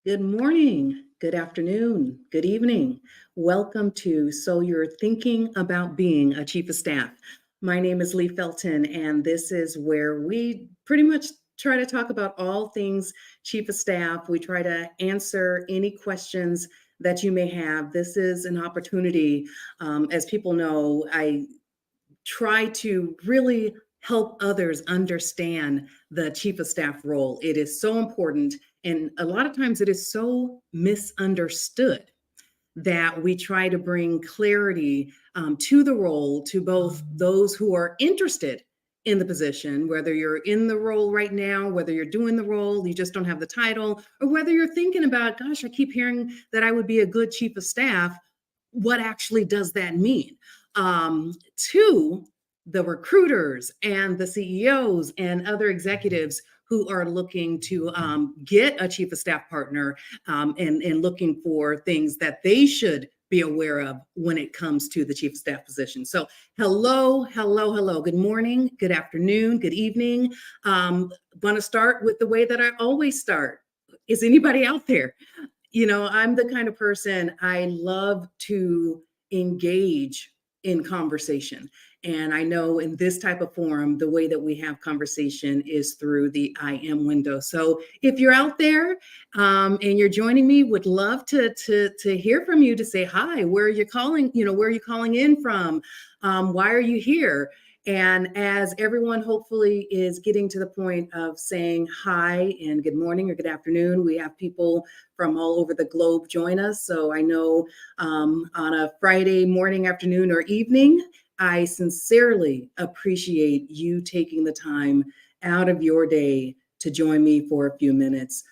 Good morning, good afternoon, good evening. Welcome to So You're Thinking About Being a Chief of Staff. My name is Leigh Felton, and this is where we pretty much try to talk about all things Chief of Staff. We try to answer any questions that you may have. This is an opportunity. As people know, I try to really help others understand the chief of staff role. It is so important. And a lot of times it is so misunderstood that we try to bring clarity to the role to both those who are interested in the position, whether you're in the role right now, whether you're doing the role, you just don't have the title, or whether you're thinking about, gosh, I keep hearing that I would be a good chief of staff. What actually does that mean? To the recruiters and the CEOs and other executives who are looking to get a chief of staff partner and looking for things that they should be aware of when it comes to the chief of staff position. So hello, hello, hello. Good morning, good afternoon, good evening. Want to start with the way that I always start. Is anybody out there? I'm the kind of person, I love to engage in conversation. And I know in this type of forum, the way that we have conversation is through the I am window. So if you're out there and you're joining me, would love to hear from you, to say hi. Where are you calling? Where are you calling in from? Why are you here? And as everyone hopefully is getting to the point of saying hi and good morning or good afternoon, we have people from all over the globe join us. So I know on a Friday morning, afternoon, or evening, I sincerely appreciate you taking the time out of your day to join me for a few minutes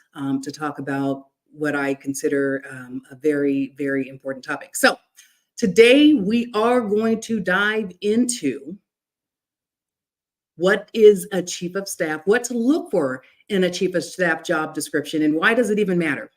to talk about what I consider a very, very important topic. So today we are going to dive into what is a chief of staff, what to look for in a chief of staff job description, and why does it even matter?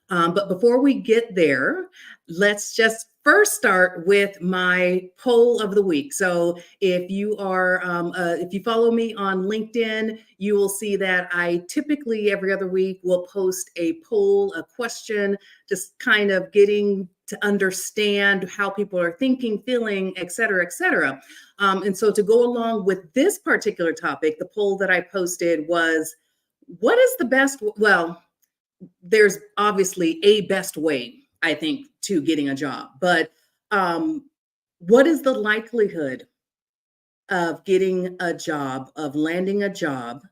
But before we get there, let's just first start with my poll of the week. So if you follow me on LinkedIn, you will see that I typically every other week will post a poll, a question, just kind of getting to understand how people are thinking, feeling, et cetera, et cetera. And so to go along with this particular topic, the poll that I posted was, what is the best, well, there's obviously a best way, I think, to getting a job, but what is the likelihood of getting a job, of landing a job?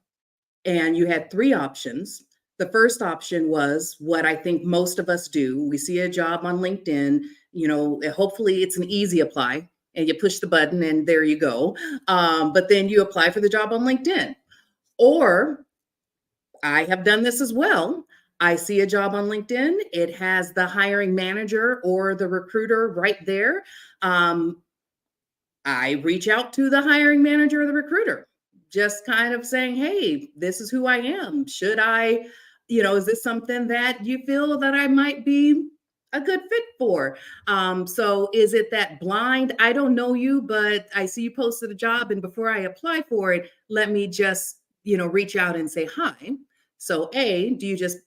And you had three options. The first option was what I think most of us do. We see a job on LinkedIn, hopefully it's an easy apply and you push the button and there you go. But then you apply for the job on LinkedIn. Or I have done this as well. I see a job on LinkedIn. It has the hiring manager or the recruiter right there. I reach out to the hiring manager or the recruiter, just kind of saying, hey, this is who I am. Should I, is this something that you feel that I might be a good fit for? So is it that blind, I don't know you, but I see you posted a job, and before I apply for it, let me just, reach out and say hi. So A, do you just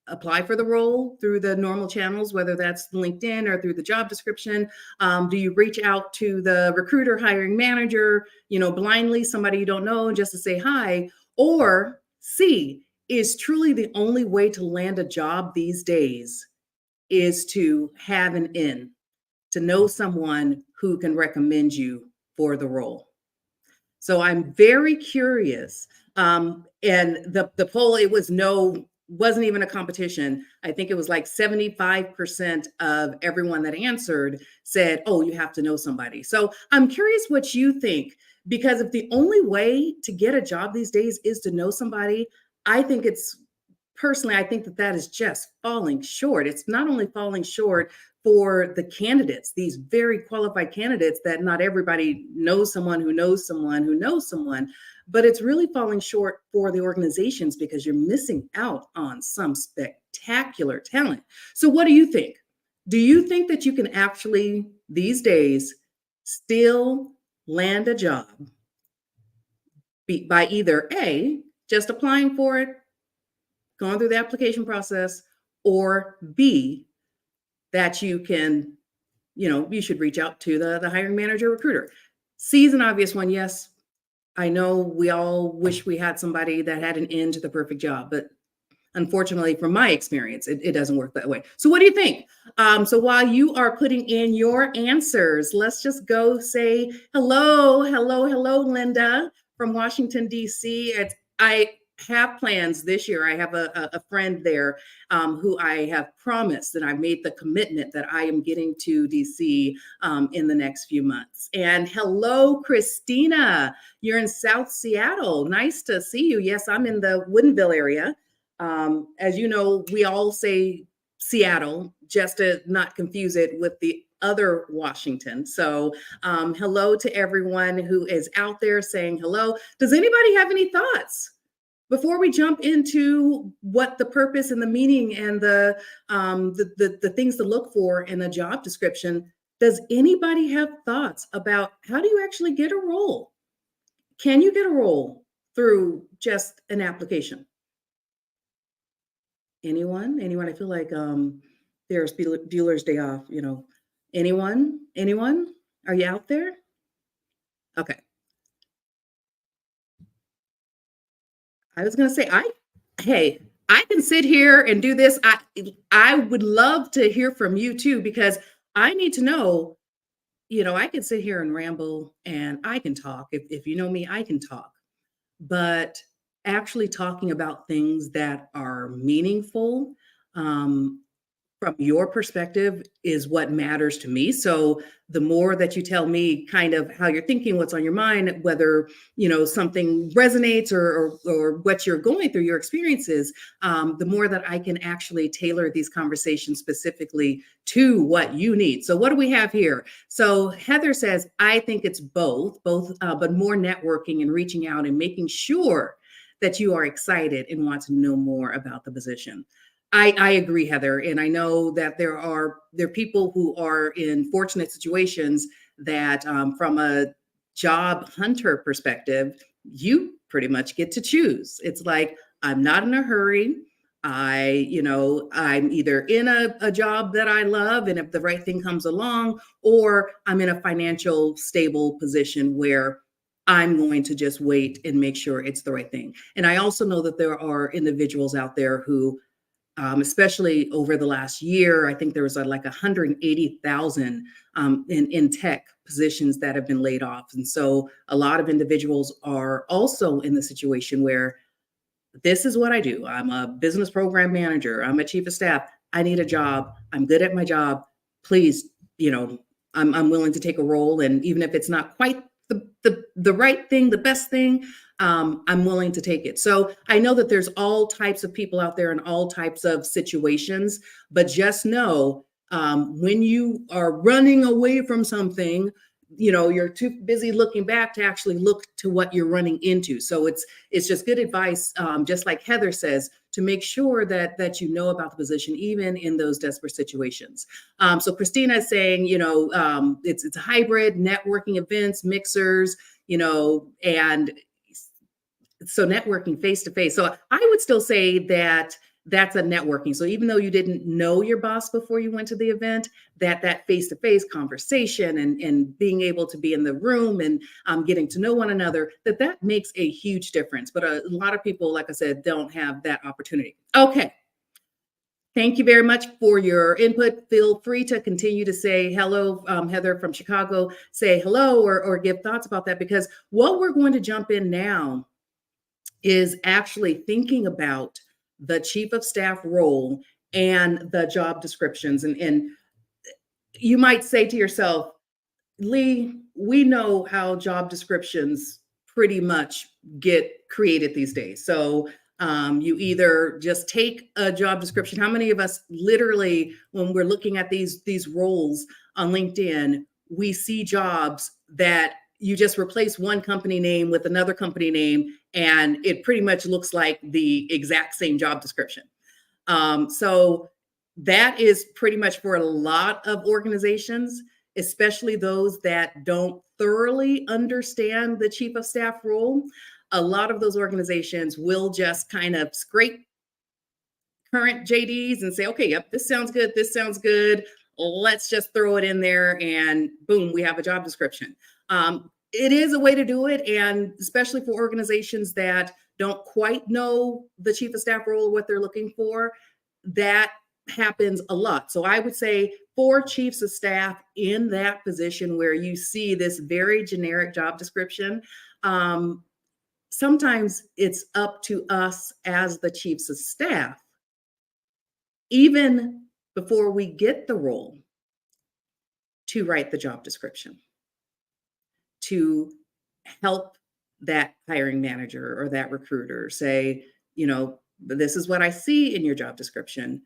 apply for the role through the normal channels, whether that's LinkedIn or through the job description? Do you reach out to the recruiter, hiring manager, blindly, somebody you don't know, just to say hi? Or C, is truly the only way to land a job these days is to have an in, to know someone who can recommend you for the role. So I'm very curious. And the poll, wasn't even a competition. I think it was like 75% of everyone that answered said, oh, you have to know somebody. So I'm curious what you think, because if the only way to get a job these days is to know somebody, I think I think that is just falling short. It's not only falling short for the candidates, these very qualified candidates that not everybody knows someone who knows someone who knows someone, but it's really falling short for the organizations because you're missing out on some spectacular talent. So what do you think? Do you think that you can actually these days still land a job by either A, just applying for it, going through the application process, or B, that you can, you should reach out to the hiring manager recruiter. C is an obvious one. Yes, I know we all wish we had somebody that had an in to the perfect job, but unfortunately, from my experience, it doesn't work that way. So, what do you think? So, while you are putting in your answers, let's just go say hello, hello, hello, Linda from Washington, D.C. I have plans this year. I have a friend there who I have promised that I made the commitment that I am getting to DC in the next few months. And hello, Christina. You're in South Seattle. Nice to see you. Yes, I'm in the Woodinville area. As you know, we all say Seattle just to not confuse it with the other Washington. So, hello to everyone who is out there saying hello. Does anybody have any thoughts before we jump into what the purpose and the meaning and the things to look for in a job description? Does anybody have thoughts about how do you actually get a role? Can you get a role through just an application? Anyone? Anyone? I feel like there's Bueller's Day Off, Anyone? Anyone? Are you out there? Okay. I was gonna say, hey, I can sit here and do this. I would love to hear from you too, because I need to know, I can sit here and ramble and I can talk. If you know me, I can talk. But actually talking about things that are meaningful, um, from your perspective is what matters to me. So the more that you tell me kind of how you're thinking, what's on your mind, whether something resonates or what you're going through, your experiences, the more that I can actually tailor these conversations specifically to what you need. So what do we have here? So Heather says, I think it's both, but more networking and reaching out and making sure that you are excited and want to know more about the position. I agree, Heather, and I know that there are people who are in fortunate situations that, from a job hunter perspective, you pretty much get to choose. It's like I'm not in a hurry. I'm either in a job that I love, and if the right thing comes along, or I'm in a financial stable position where I'm going to just wait and make sure it's the right thing. And I also know that there are individuals out there who especially over the last year, I think there was like 180,000 in tech positions that have been laid off. And so a lot of individuals are also in the situation where this is what I do. I'm a business program manager. I'm a chief of staff. I need a job. I'm good at my job. Please, I'm willing to take a role. And even if it's not quite the right thing, the best thing, I'm willing to take it. So I know that there's all types of people out there in all types of situations, but just know when you are running away from something, you're too busy looking back to actually look to what you're running into. So it's just good advice, just like Heather says, to make sure that you know about the position, even in those desperate situations. So Christina is saying, it's a hybrid, networking events, mixers, and so networking face to face. So I would still say that that's a networking. So even though you didn't know your boss before you went to the event, that face to face conversation and being able to be in the room and getting to know one another, that makes a huge difference. But a lot of people, like I said, don't have that opportunity. Okay. Thank you very much for your input. Feel free to continue to say hello, Heather from Chicago, say hello or give thoughts about that, because what we're going to jump in now is actually thinking about the chief of staff role and the job descriptions. And you might say to yourself, Leigh, we know how job descriptions pretty much get created these days. So you either just take a job description. How many of us literally, when we're looking at these roles on LinkedIn, we see jobs that you just replace one company name with another company name, and it pretty much looks like the exact same job description. So that is pretty much for a lot of organizations, especially those that don't thoroughly understand the chief of staff role. A lot of those organizations will just kind of scrape current JDs and say, okay, yep, this sounds good. This sounds good. Let's just throw it in there and boom, we have a job description. It is a way to do it. And especially for organizations that don't quite know the chief of staff role, what they're looking for, that happens a lot. So I would say for chiefs of staff in that position where you see this very generic job description, sometimes it's up to us as the chiefs of staff, even before we get the role, to write the job description, to help that hiring manager or that recruiter say, this is what I see in your job description.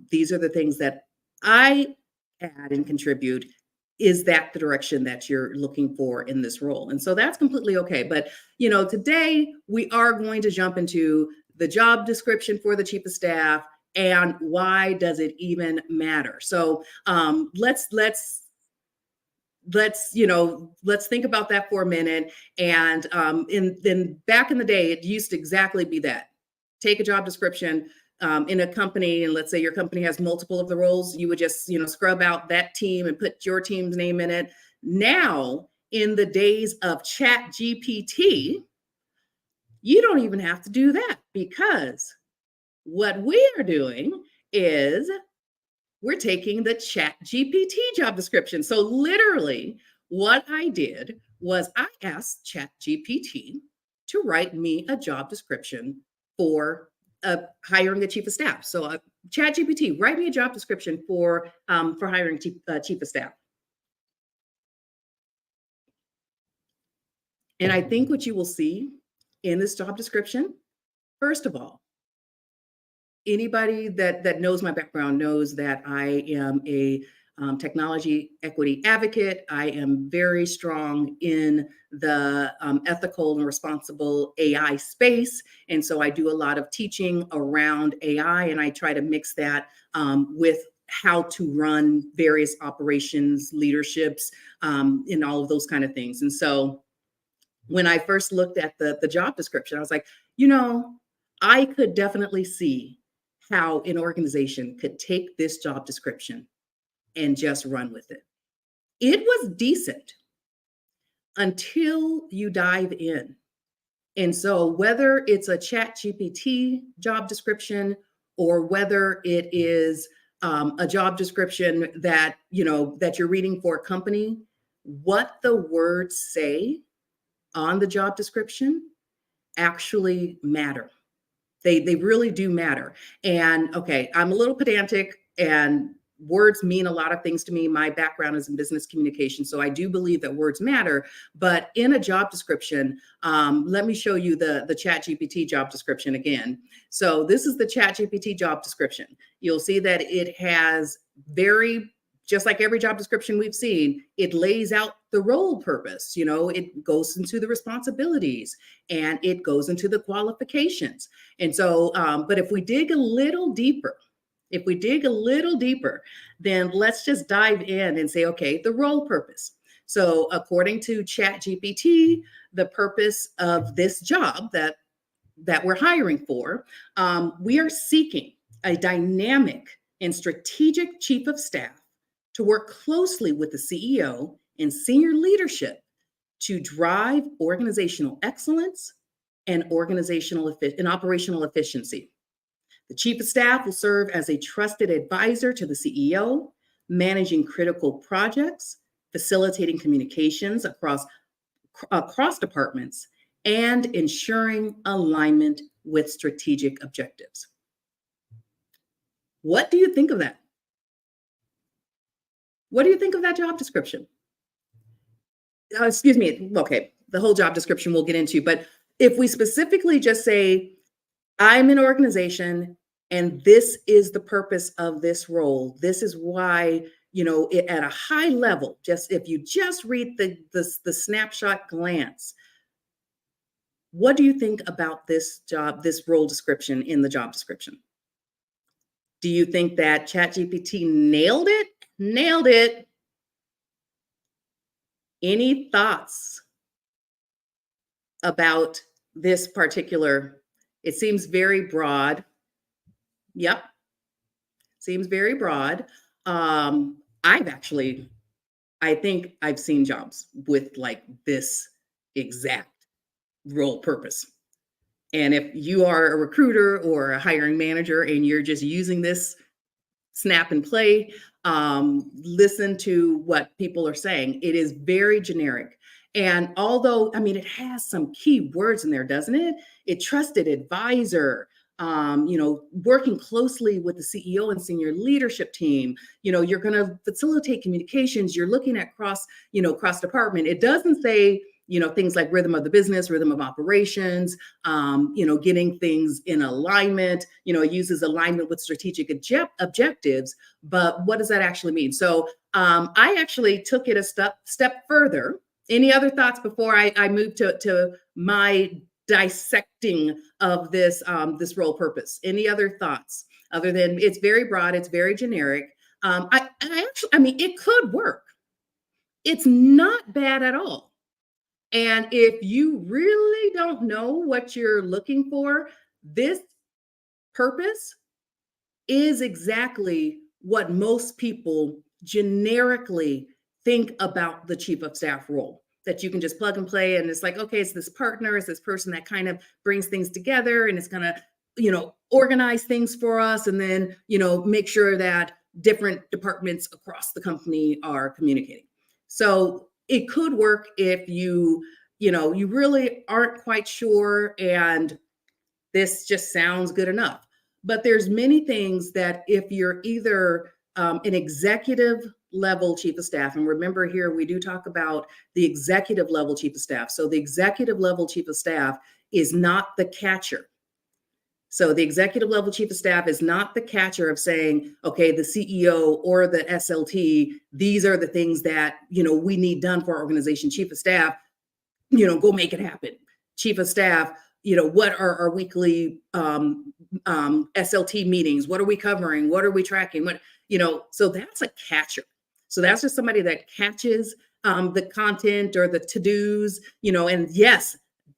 These are the things that I add and contribute. Is that the direction that you're looking for in this role? And so that's completely okay. But, today we are going to jump into the job description for the chief of staff and why does it even matter? So let's think about that for a minute. And then back in the day, it used to exactly be that. Take a job description in a company, and let's say your company has multiple of the roles, you would just, scrub out that team and put your team's name in it. Now, in the days of Chat GPT, you don't even have to do that, because what we are doing is we're taking the Chat GPT job description. So literally what I did was I asked Chat GPT to write me a job description for hiring a chief of staff. So Chat GPT, write me a job description for hiring chief of staff. And I think what you will see in this job description, first of all, anybody that knows my background knows that I am a technology equity advocate. I am very strong in the ethical and responsible AI space. And so I do a lot of teaching around AI, and I try to mix that with how to run various operations, leaderships, and all of those kind of things. And so when I first looked at the job description, I was like, I could definitely see how an organization could take this job description and just run with it. It was decent until you dive in. And so whether it's a Chat GPT job description or whether it is a job description that, that you're reading for a company, what the words say on the job description actually matter. They really do matter. And okay, I'm a little pedantic, and words mean a lot of things to me. My background is in business communication, so I do believe that words matter. But in a job description, let me show you the Chat GPT job description again. So this is the Chat GPT job description. You'll see that it has just like every job description we've seen, it lays out the role purpose. It goes into the responsibilities and it goes into the qualifications. And so, but if we dig a little deeper, then let's just dive in and say, okay, the role purpose. So according to ChatGPT, the purpose of this job that we're hiring for, we are seeking a dynamic and strategic chief of staff to work closely with the CEO and senior leadership to drive organizational excellence and operational efficiency. The chief of staff will serve as a trusted advisor to the CEO, managing critical projects, facilitating communications across departments, and ensuring alignment with strategic objectives. What do you think of that? What do you think of that job description? Excuse me. Okay, the whole job description we'll get into, but if we specifically just say, I'm an organization and this is the purpose of this role, this is why, at a high level, if you just read the snapshot glance, what do you think about this role description in the job description? Do you think that ChatGPT nailed it? Nailed it. Any thoughts about this particular? It seems very broad. Yep, seems very broad. I've actually, I think I've seen jobs with like this exact role purpose. And if you are a recruiter or a hiring manager and you're just using this snap and play, listen to what people are saying. It is very generic. And although, I mean, it has some key words in there, doesn't it? A trusted advisor, working closely with the CEO and senior leadership team. You're going to facilitate communications. You're looking at cross department. It doesn't say, things like rhythm of the business, rhythm of operations, getting things in alignment. It uses alignment with strategic objectives, but what does that actually mean? So I actually took it a step further. Any other thoughts before I move to my dissecting of this role purpose? Any other thoughts other than it's very broad, it's very generic. I mean, it could work. It's not bad at all. And if you really don't know what you're looking for, this purpose is exactly what most people generically think about the chief of staff role. That you can just plug and play, and it's like, okay, it's this partner, it's this person that kind of brings things together, and it's gonna, organize things for us, and then, make sure that different departments across the company are communicating. So it could work if you really aren't quite sure, and this just sounds good enough. But there's many things that if you're either an executive level chief of staff, and remember here we do talk about the executive level chief of staff. So the executive level chief of staff is not the catcher. So the executive level chief of staff is not the catcher of saying, okay, the CEO or the SLT, these are the things that we need done for our organization. Chief of staff, go make it happen. Chief of staff, what are our weekly SLT meetings? What are we covering? What are we tracking? So that's a catcher. So that's just somebody that catches the content or the to-dos, and yes,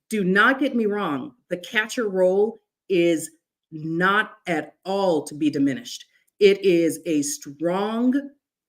do not get me wrong. The catcher role is not at all to be diminished. It is a strong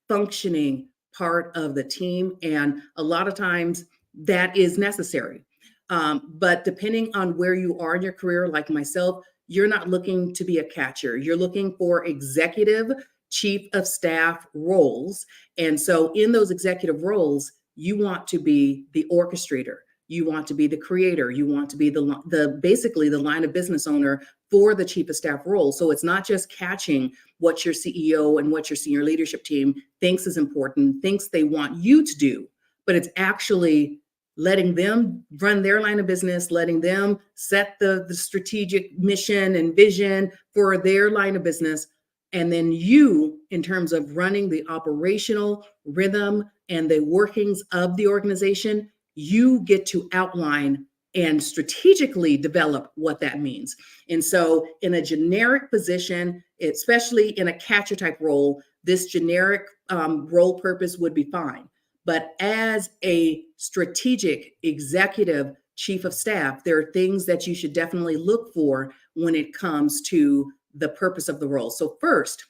functioning part of the team. And a lot of times that is necessary. But depending on where you are in your career, like myself, you're not looking to be a catcher. You're looking for executive chief of staff roles. And so in those executive roles, you want to be the orchestrator. You want to be the creator. You want to be the basically the line of business owner for the chief of staff role. So it's not just catching what your CEO and what your senior leadership team thinks is important, thinks they want you to do, but it's actually letting them run their line of business, letting them set the strategic mission and vision for their line of business. And then you, in terms of running the operational rhythm and the workings of the organization, you get to outline and strategically develop what that means. And so in a generic position, especially in a catcher type role, this generic role purpose would be fine. But as a strategic executive chief of staff, there are things that you should definitely look for when it comes to the purpose of the role. So first,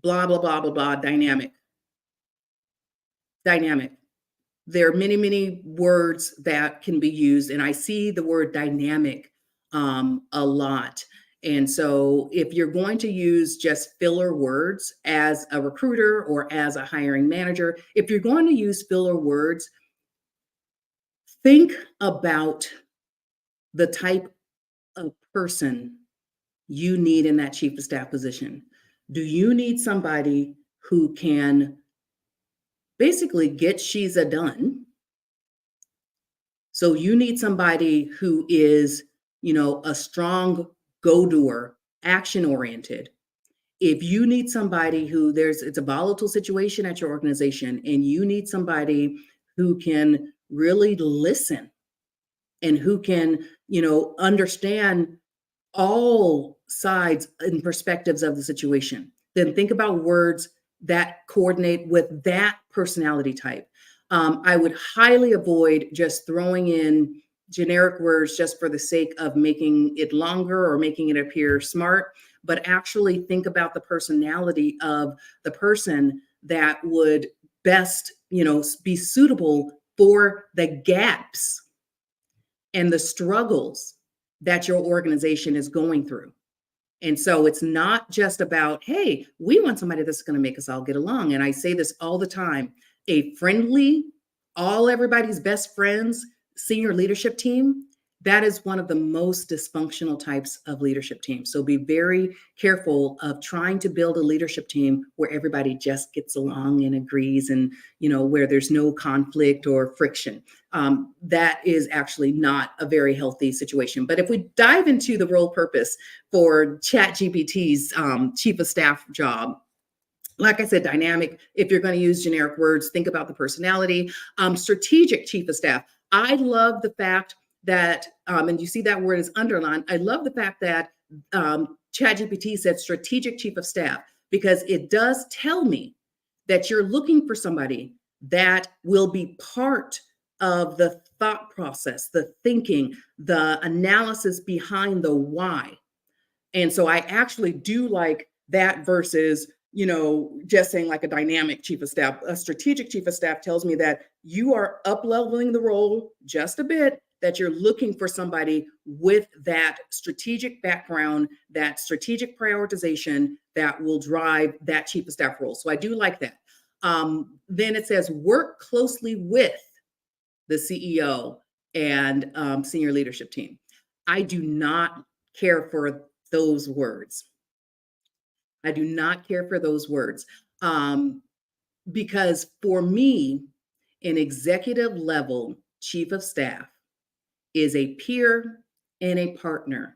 blah, blah, blah, blah, blah, dynamic. Dynamic. There are many, many words that can be used, and I see the word dynamic a lot. And so if you're going to use just filler words as a recruiter or as a hiring manager, if you're going to use filler words, think about the type of person you need in that chief of staff position. Do you need somebody who can basically get she's done? So you need somebody who is, a strong go-doer, action-oriented. If you need somebody who it's a volatile situation at your organization and you need somebody who can really listen and who can, understand all sides and perspectives of the situation, then think about words that coordinate with that personality type. I would highly avoid just throwing in generic words just for the sake of making it longer or making it appear smart. but actually think about the personality of the person that would best, be suitable for the gaps and the struggles that your organization is going through. And so it's not just about, hey, we want somebody that's going to make us all get along. And I say this all the time, a friendly, everybody's best friends senior leadership team, that is one of the most dysfunctional types of leadership teams. So be very careful of trying to build a leadership team where everybody just gets along and agrees and, where there's no conflict or friction. That is actually not a very healthy situation. But if we dive into the role purpose for ChatGPT's chief of staff job, like I said, dynamic. If you're going to use generic words, think about the personality. Strategic chief of staff. I love the fact that, and you see that word is underlined. I love the fact that ChatGPT said strategic chief of staff, because it does tell me that you're looking for somebody that will be part of the thought process, the thinking, the analysis behind the why. And so I actually do like that versus, just saying like a dynamic chief of staff. A strategic chief of staff tells me that you are up leveling the role just a bit, that you're looking for somebody with that strategic background, that strategic prioritization that will drive that chief of staff role. So I do like that. Then it says work closely with the CEO and senior leadership team. I do not care for those words. I do not care for those words because for me, an executive level chief of staff is a peer and a partner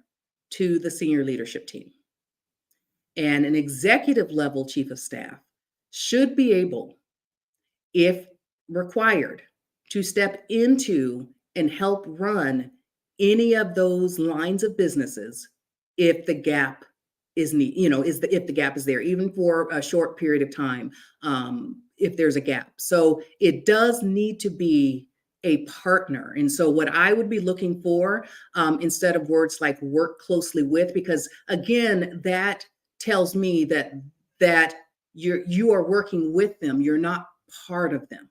to the senior leadership team. And an executive level chief of staff should be able, if required, to step into and help run any of those lines of businesses if the gap is if the gap is there, even for a short period of time, if there's a gap. So it does need to be a partner. And so what I would be looking for, instead of words like work closely with, because again, that tells me that you are working with them. You're not part of them.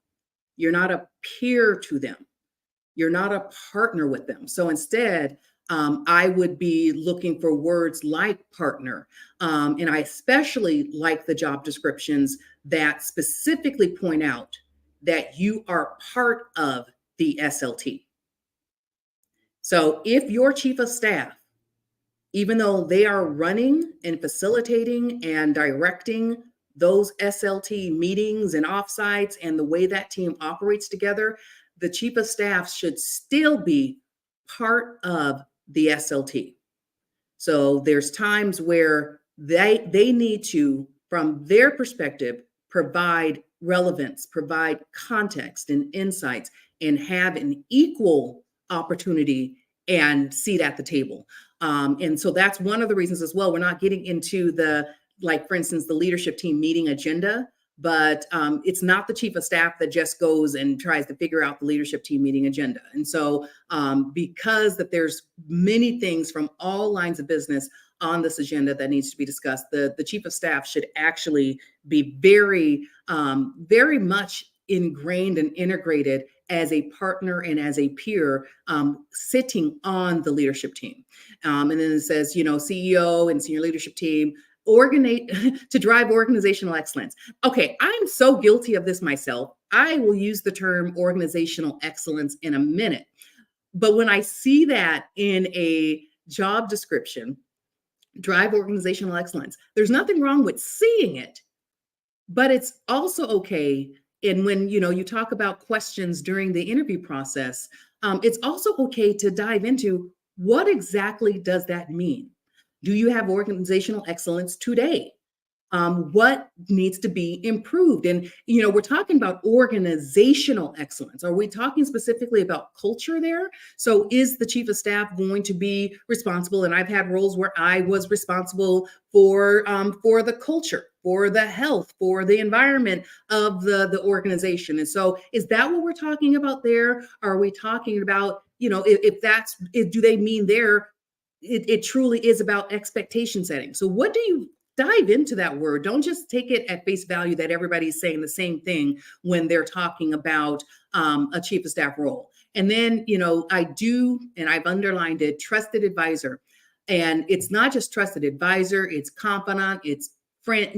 You're not a peer to them. You're not a partner with them. So instead, I would be looking for words like partner. And I especially like the job descriptions that specifically point out that you are part of the SLT. So if your chief of staff, even though they are running and facilitating and directing those SLT meetings and offsites and the way that team operates together, the chief of staff should still be part of the SLT. So there's times where they need to, from their perspective, provide relevance, provide context and insights, and have an equal opportunity and seat at the table. And so that's one of the reasons as well. We're not getting into like, for instance, the leadership team meeting agenda, but it's not the chief of staff that just goes and tries to figure out the leadership team meeting agenda. And so because that there's many things from all lines of business on this agenda that needs to be discussed, the chief of staff should actually be very, very much ingrained and integrated as a partner and as a peer sitting on the leadership team. And then it says, CEO and senior leadership team, to drive organizational excellence. Okay, I'm so guilty of this myself. I will use the term organizational excellence in a minute. But when I see that in a job description, drive organizational excellence, there's nothing wrong with seeing it, but it's also okay. And when you talk about questions during the interview process, it's also okay to dive into what exactly does that mean? Do you have organizational excellence today? What needs to be improved? And, we're talking about organizational excellence. Are we talking specifically about culture there? So is the chief of staff going to be responsible? And I've had roles where I was responsible for the culture, for the health, for the environment of the organization. And so is that what we're talking about there? Are we talking about, if do they mean there, it truly is about expectation setting. So what do you dive into that word? Don't just take it at face value that everybody's saying the same thing when they're talking about a chief of staff role. And then, I do, and I've underlined it, trusted advisor. And it's not just trusted advisor, it's confidant, it's friend.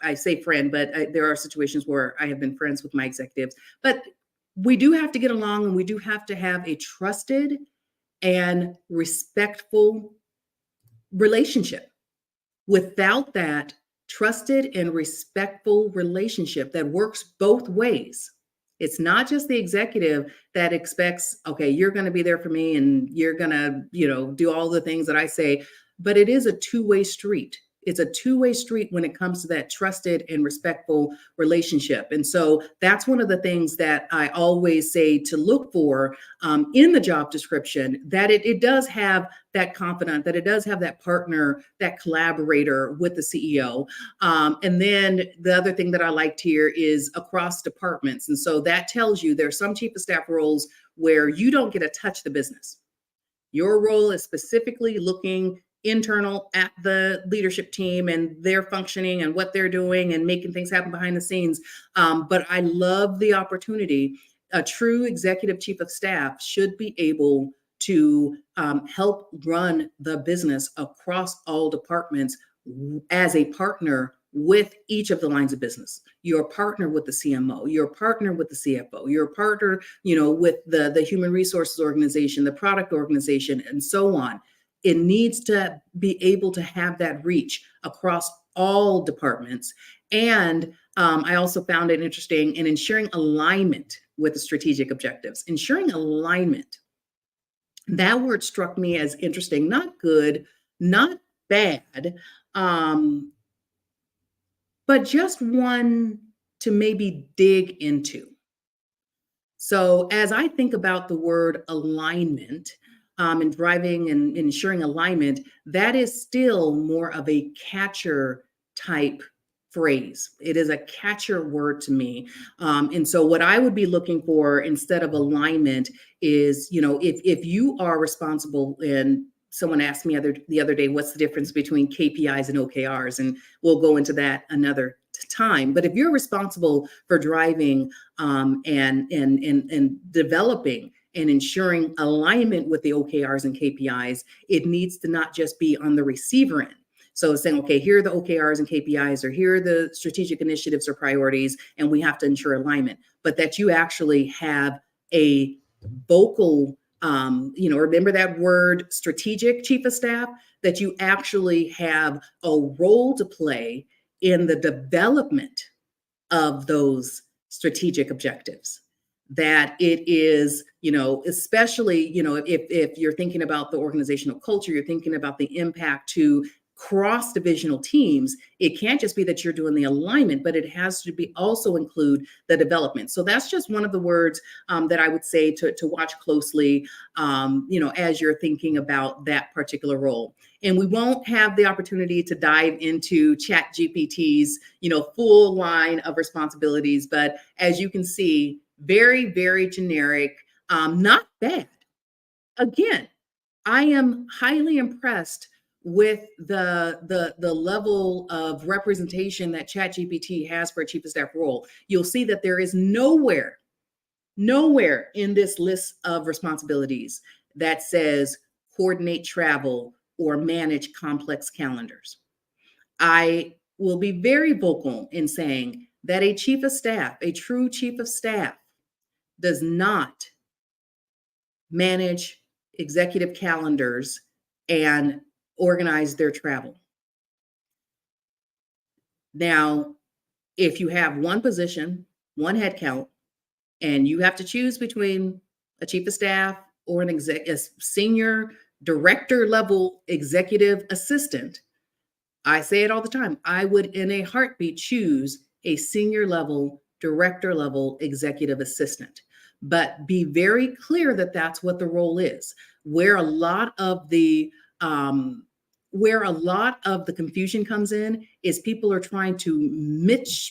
I say friend, but there are situations where I have been friends with my executives. But we do have to get along, and we do have to have a trusted and respectful relationship. Without that trusted and respectful relationship that works both ways, it's not just the executive that expects, okay, you're going to be there for me and you're going to, do all the things that I say, but it is a two-way street. It's a two-way street when it comes to that trusted and respectful relationship. And so that's one of the things that I always say to look for in the job description, that it does have that confidant, that it does have that partner, that collaborator with the CEO. And then the other thing that I liked here is across departments. And so that tells you there's some chief of staff roles where you don't get to touch the business. Your role is specifically looking internal at the leadership team and their functioning and what they're doing and making things happen behind the scenes. But I love the opportunity. A true executive chief of staff should be able to help run the business across all departments as a partner with each of the lines of business. You're a partner with the CMO, you're a partner with the CFO, you're a partner, with the human resources organization, the product organization, and so on. It needs to be able to have that reach across all departments. And I also found it interesting in ensuring alignment with the strategic objectives. Ensuring alignment. That word struck me as interesting, not good, not bad, but just one to maybe dig into. So as I think about the word alignment, and driving and ensuring alignment, that is still more of a catcher type phrase. It is a catcher word to me. And so what I would be looking for instead of alignment is, if you are responsible, and someone asked me the other day, what's the difference between KPIs and OKRs? And we'll go into that another time. But if you're responsible for driving and developing and ensuring alignment with the OKRs and KPIs, it needs to not just be on the receiver end. So saying, okay, here are the OKRs and KPIs, or here are the strategic initiatives or priorities, and we have to ensure alignment, but that you actually have a vocal, remember that word strategic chief of staff, that you actually have a role to play in the development of those strategic objectives. That it is, especially, if you're thinking about the organizational culture, you're thinking about the impact to cross-divisional teams, it can't just be that you're doing the alignment, but it has to be also include the development. So that's just one of the words that I would say to watch closely, as you're thinking about that particular role. And we won't have the opportunity to dive into ChatGPT's, full line of responsibilities, but as you can see, very, very generic, not bad. Again, I am highly impressed with the level of representation that ChatGPT has for a chief of staff role. You'll see that there is nowhere in this list of responsibilities that says coordinate travel or manage complex calendars. I will be very vocal in saying that a chief of staff, a true chief of staff, does not manage executive calendars and organize their travel. Now, if you have one position, one headcount, and you have to choose between a chief of staff or a senior director level executive assistant, I say it all the time, I would in a heartbeat choose a senior level, director level executive assistant. But be very clear that that's what the role is. Where a lot of the confusion comes in is people are trying to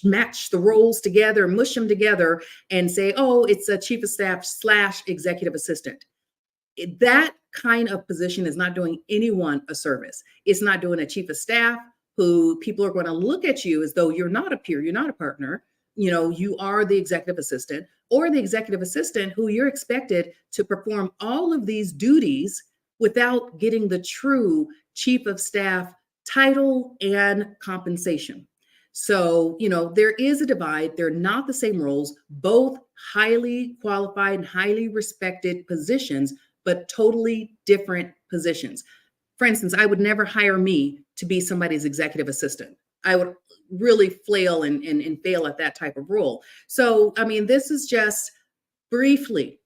match the roles together, mush them together, and say, oh, it's a chief of staff / executive assistant. that kind of position is not doing anyone a service. It's not doing a chief of staff who people are going to look at you as though you're not a peer, you're not a partner. You are the executive assistant, or the executive assistant who you're expected to perform all of these duties without getting the true chief of staff title and compensation. So, there is a divide. They're not the same roles, both highly qualified and highly respected positions, but totally different positions. For instance, I would never hire me to be somebody's executive assistant. I would really flail and fail at that type of role. So, I mean, this is just briefly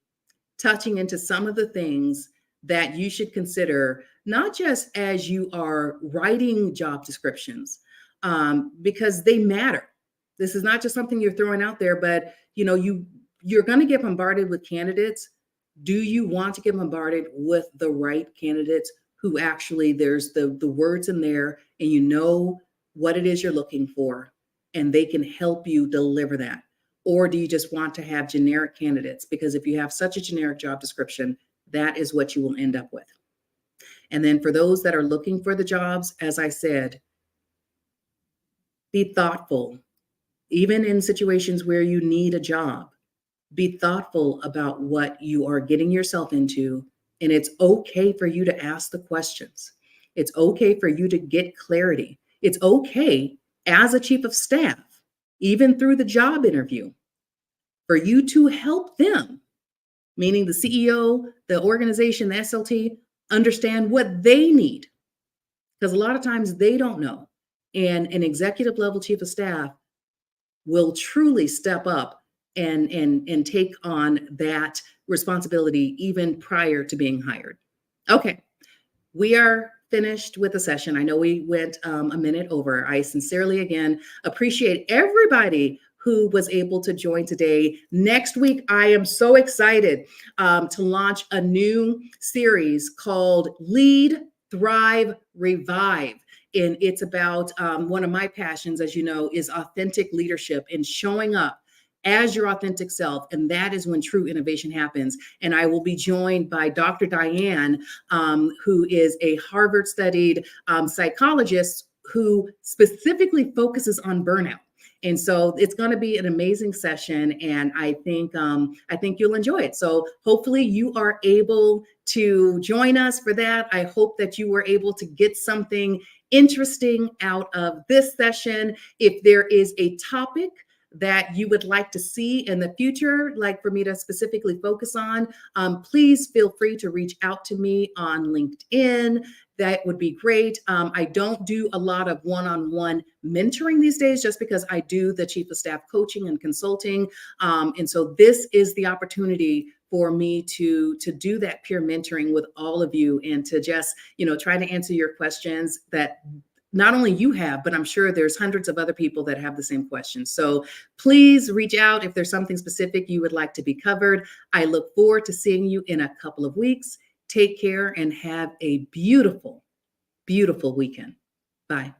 touching into some of the things that you should consider, not just as you are writing job descriptions, because they matter. This is not just something you're throwing out there, but you're going to get bombarded with candidates. Do you want to get bombarded with the right candidates who actually there's the words in there and you know what it is you're looking for and they can help you deliver that? Or do you just want to have generic candidates? Because if you have such a generic job description, that is what you will end up with. And then for those that are looking for the jobs, as I said, be thoughtful. Even in situations where you need a job, be thoughtful about what you are getting yourself into. And it's okay for you to ask the questions. It's okay for you to get clarity. It's okay as a chief of staff, even through the job interview, for you to help them, meaning the CEO, the organization, the SLT, understand what they need. Because a lot of times they don't know. And an executive level chief of staff will truly step up and take on that responsibility even prior to being hired. Okay, we are finished with the session. I know we went a minute over. I sincerely, again, appreciate everybody who was able to join today. Next week, I am so excited to launch a new series called Lead, Thrive, Revive. And it's about one of my passions, as you know, is authentic leadership and showing up as your authentic self. And that is when true innovation happens. And I will be joined by Dr. Diane, who is a Harvard studied psychologist who specifically focuses on burnout. And so it's going to be an amazing session, and I think you'll enjoy it. So hopefully you are able to join us for that. I hope that you were able to get something interesting out of this session. If there is a topic that you would like to see in the future, like for me to specifically focus on, please feel free to reach out to me on LinkedIn. That would be great. I don't do a lot of one-on-one mentoring these days just because I do the chief of staff coaching and consulting. And so this is the opportunity for me to do that peer mentoring with all of you and to just, try to answer your questions that not only you have, but I'm sure there's hundreds of other people that have the same questions. So please reach out if there's something specific you would like to be covered. I look forward to seeing you in a couple of weeks. Take care and have a beautiful, beautiful weekend. Bye.